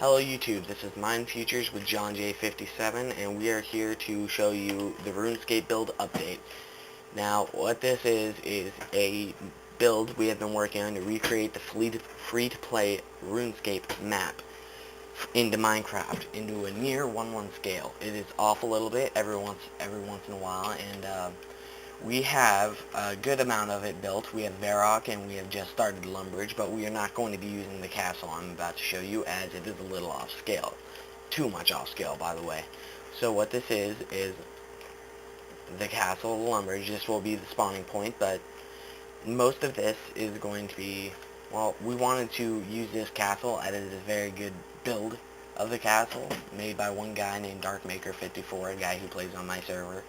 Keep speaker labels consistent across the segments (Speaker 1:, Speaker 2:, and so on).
Speaker 1: Hello YouTube, this is Mind Futures with John J57, and we are here to show you the Runescape build update. Now, what this is a build we have been working on to recreate the free-to-play Runescape map into Minecraft, into a near 1:1 scale. It is off a little bit every once in a while, and we have a good amount of it built. We have Varrock and we have just started Lumbridge, but we are not going to be using the castle I'm about to show you, as it is a little off scale. Too much off scale, by the way. So what this is the castle, the Lumbridge. This will be the spawning point, but most of this is going to be, well, we wanted to use this castle as it is a very good build of the castle, made by one guy named Darkmaker54, a guy who plays on my server.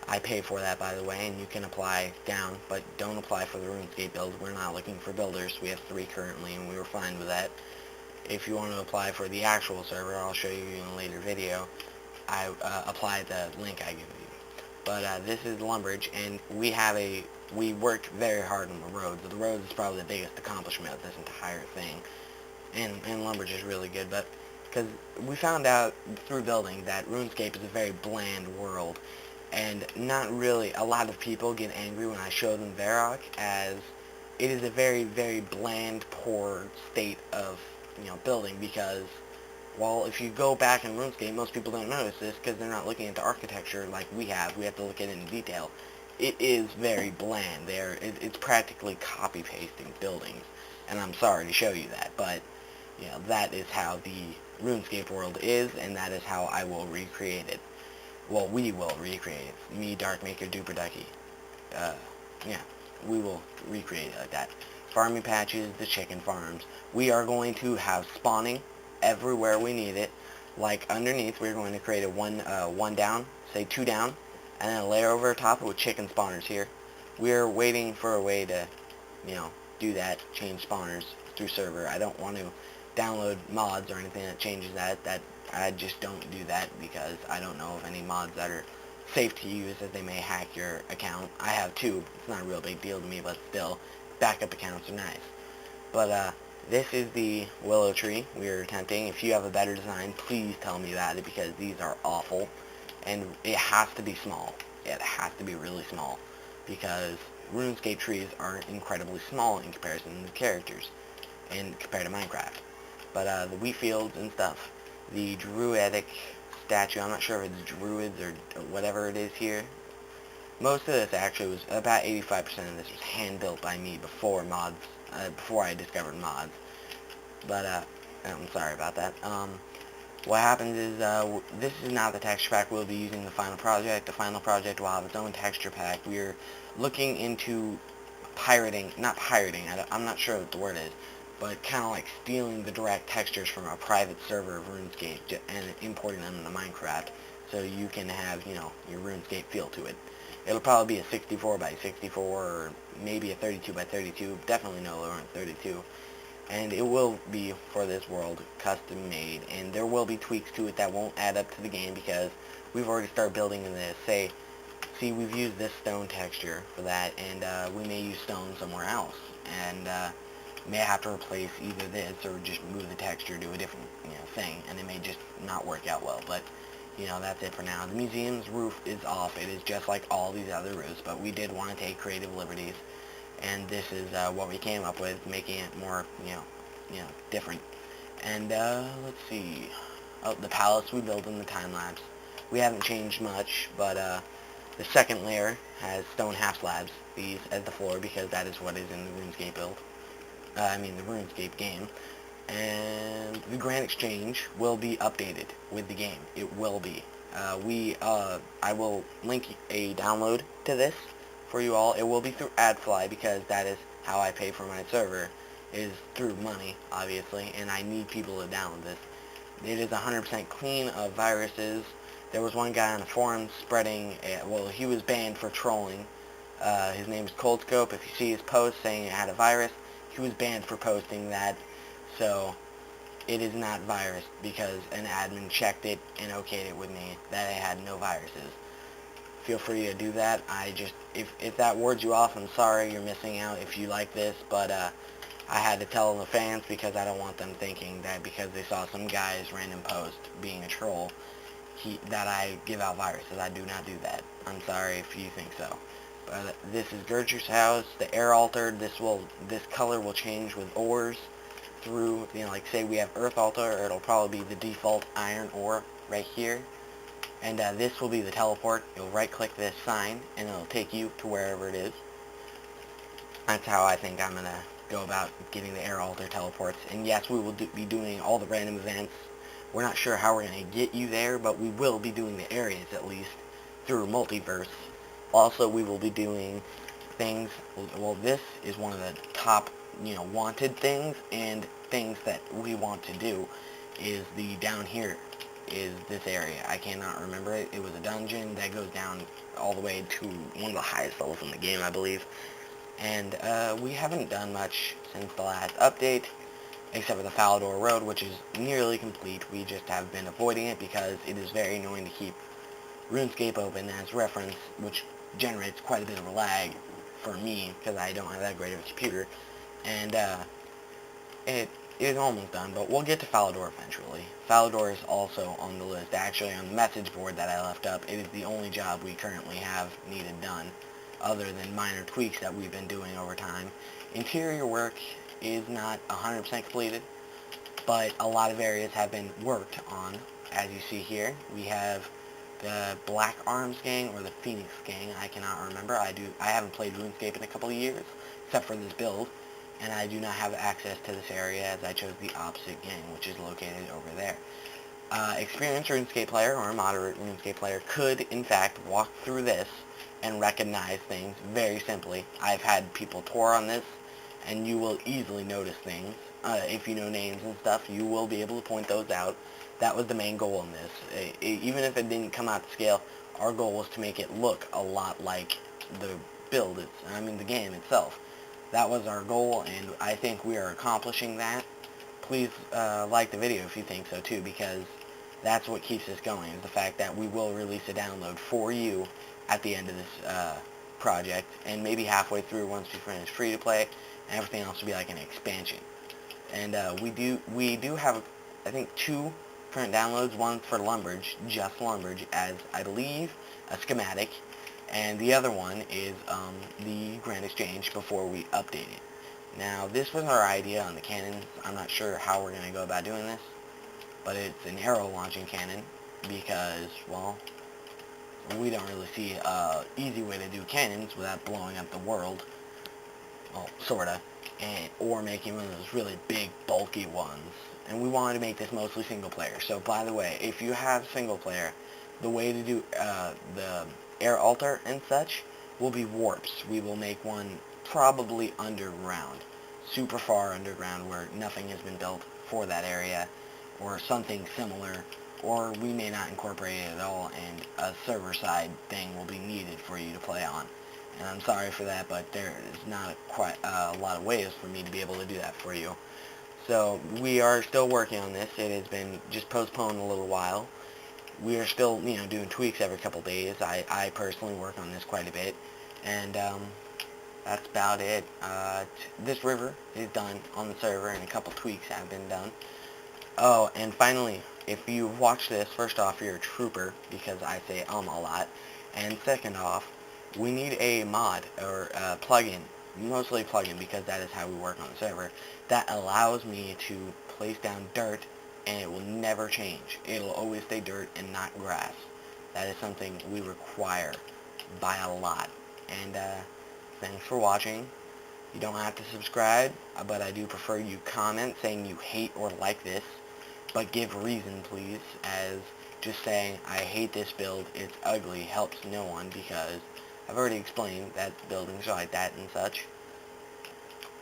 Speaker 1: I pay for that, by the way, and you can apply down, but don't apply for the RuneScape build. We're not looking for builders. We have 3 currently, and we were fine with that. If you want to apply for the actual server, I'll show you in a later video. I apply the link I give you. But this is Lumbridge, and we worked very hard on the roads. The roads is probably the biggest accomplishment of this entire thing, and Lumbridge is really good, but because we found out through building that RuneScape is a very bland world. And not really, a lot of people get angry when I show them Varrock, as it is a very, very bland, poor state of, building, because, well, if you go back in RuneScape, most people don't notice this because they're not looking at the architecture like we have. We have to look at it in detail. It is very bland. It's practically copy-pasting buildings, and I'm sorry to show you that, but, that is how the RuneScape world is, and that is how I will recreate it. Well, we will recreate it. Me, Darkmaker, Duperducky. Yeah, we will recreate it like that. Farming patches, the chicken farms. We are going to have spawning everywhere we need it. Like underneath, we're going to create a one down, say 2 down, and then a layer over top with chicken spawners here. We're waiting for a way to, do that, change spawners through server. I don't want to download mods or anything that changes that. I just don't do that because I don't know of any mods that are safe to use, as they may hack your account. I have 2. It's not a real big deal to me, but still, backup accounts are nice. But this is the willow tree we are attempting. If you have a better design, please tell me about it, because these are awful, and it has to be small. It has to be really small, because RuneScape trees are incredibly small in comparison to the characters, and compared to Minecraft. But the wheat fields and stuff. The druidic statue, I'm not sure if it's druids or whatever it is here. Most of this actually was, about 85% of this was hand-built by me before mods, before I discovered mods. But, I'm sorry about that. What happens is, this is not the texture pack we'll be using in the final project. The final project will have its own texture pack. We're looking into not pirating, I'm not sure what the word is, but kind of like stealing the direct textures from a private server of RuneScape and importing them into Minecraft, so you can have, your RuneScape feel to it. It'll probably be a 64 by 64, or maybe a 32 by 32, definitely no lower than 32. And it will be, for this world, custom made, and there will be tweaks to it that won't add up to the game, because we've already started building in this. See, we've used this stone texture for that, and we may use stone somewhere else, and may have to replace either this or just move the texture to a different, thing, and it may just not work out well, but, that's it for now. The museum's roof is off. It is just like all these other roofs, but we did want to take creative liberties, and this is what we came up with, making it more, different. And, let's see. Oh, the palace we built in the time-lapse. We haven't changed much, but, the second layer has stone half slabs, these as the floor, because that is what is in the RuneScape build. The RuneScape game. And the Grand Exchange will be updated with the game. It will be. I will link a download to this for you all. It will be through AdFly, because that is how I pay for my server, is through money, obviously, and I need people to download this. It is 100% clean of viruses. There was one guy on the forum spreading, well, he was banned for trolling. His name is Coldscope. If you see his post saying it had a virus, he was banned for posting that, so it is not virus, because an admin checked it and okayed it with me that it had no viruses. Feel free to do that. If that wards you off, I'm sorry, you're missing out if you like this, but I had to tell the fans because I don't want them thinking that because they saw some guy's random post being a troll, that I give out viruses. I do not do that. I'm sorry if you think so. But this is Gertrude's house. The air altered. This color will change with ores through, like say we have earth altar, it'll probably be the default iron ore right here. And this will be the teleport. You'll right click this sign and it'll take you to wherever it is. That's how I think I'm going to go about getting the air altar teleports. And yes, we will be doing all the random events. We're not sure how we're going to get you there, but we will be doing the areas at least through multiverse. Also, we will be doing things, well, this is one of the top, wanted things, and things that we want to do is the down here is this area. I cannot remember it. It was a dungeon that goes down all the way to one of the highest levels in the game, I believe. And we haven't done much since the last update, except for the Falador Road, which is nearly complete. We just have been avoiding it because it is very annoying to keep Runescape open as reference, which generates quite a bit of a lag for me, because I don't have that great of a computer. And it is almost done, but we'll get to Falador eventually. Falador is also on the list, actually on the message board that I left up. It is the only job we currently have needed done, other than minor tweaks that we've been doing over time. Interior work is not 100% completed, but a lot of areas have been worked on. As you see here, we have the Black Arms gang or the Phoenix gang. I cannot remember. I haven't played RuneScape in a couple of years, except for this build, and I do not have access to this area as I chose the opposite gang, which is located over there. Experienced RuneScape player or a moderate RuneScape player could, in fact, walk through this and recognize things very simply. I've had people tour on this, and you will easily notice things. If you know names and stuff, you will be able to point those out. That was the main goal in this. Even if it didn't come out to scale, our goal was to make it look a lot like the build, the game itself. That was our goal, and I think we are accomplishing that. Please like the video if you think so too, because that's what keeps us going, is the fact that we will release a download for you at the end of this project, and maybe halfway through once we finish free-to-play, and everything else will be like an expansion. And we do have, I think, 2 current downloads, one for Lumbridge, just Lumbridge, as I believe a schematic, and the other one is the Grand Exchange before we update it. Now, this was our idea on the cannons. I'm not sure how we're going to go about doing this, but it's an arrow launching cannon because, well, we don't really see an easy way to do cannons without blowing up the world. Well, sorta. Or making one of those really big, bulky ones. And we wanted to make this mostly single player. So, by the way, if you have single player, the way to do the air altar and such will be warps. We will make one probably underground. Super far underground where nothing has been built for that area. Or something similar. Or we may not incorporate it at all, and a server-side thing will be needed for you to play on. And I'm sorry for that, but there is not quite a lot of ways for me to be able to do that for you. So we are still working on this. It has been just postponed a little while. We are still, doing tweaks every couple days. I personally work on this quite a bit, and that's about it. This river is done on the server, and a couple tweaks have been done. Oh, and finally, if you watch this, first off, you're a trooper, because I say a lot, and second off, we need a mod, or a plugin, mostly plugin, because that is how we work on the server, that allows me to place down dirt, and it will never change. It'll always stay dirt and not grass. That is something we require by a lot. And, thanks for watching. You don't have to subscribe, but I do prefer you comment saying you hate or like this, but give reason, please, as just saying, I hate this build, it's ugly, helps no one, because I've already explained that buildings are like that and such.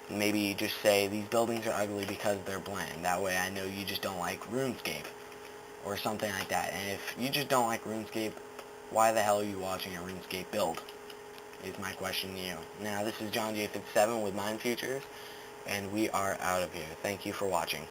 Speaker 1: Maybe just say, these buildings are ugly because they're bland. That way I know you just don't like RuneScape, or something like that. And if you just don't like RuneScape, why the hell are you watching a RuneScape build? Is my question to you. Now, this is John J57 with Mind Futures, and we are out of here. Thank you for watching.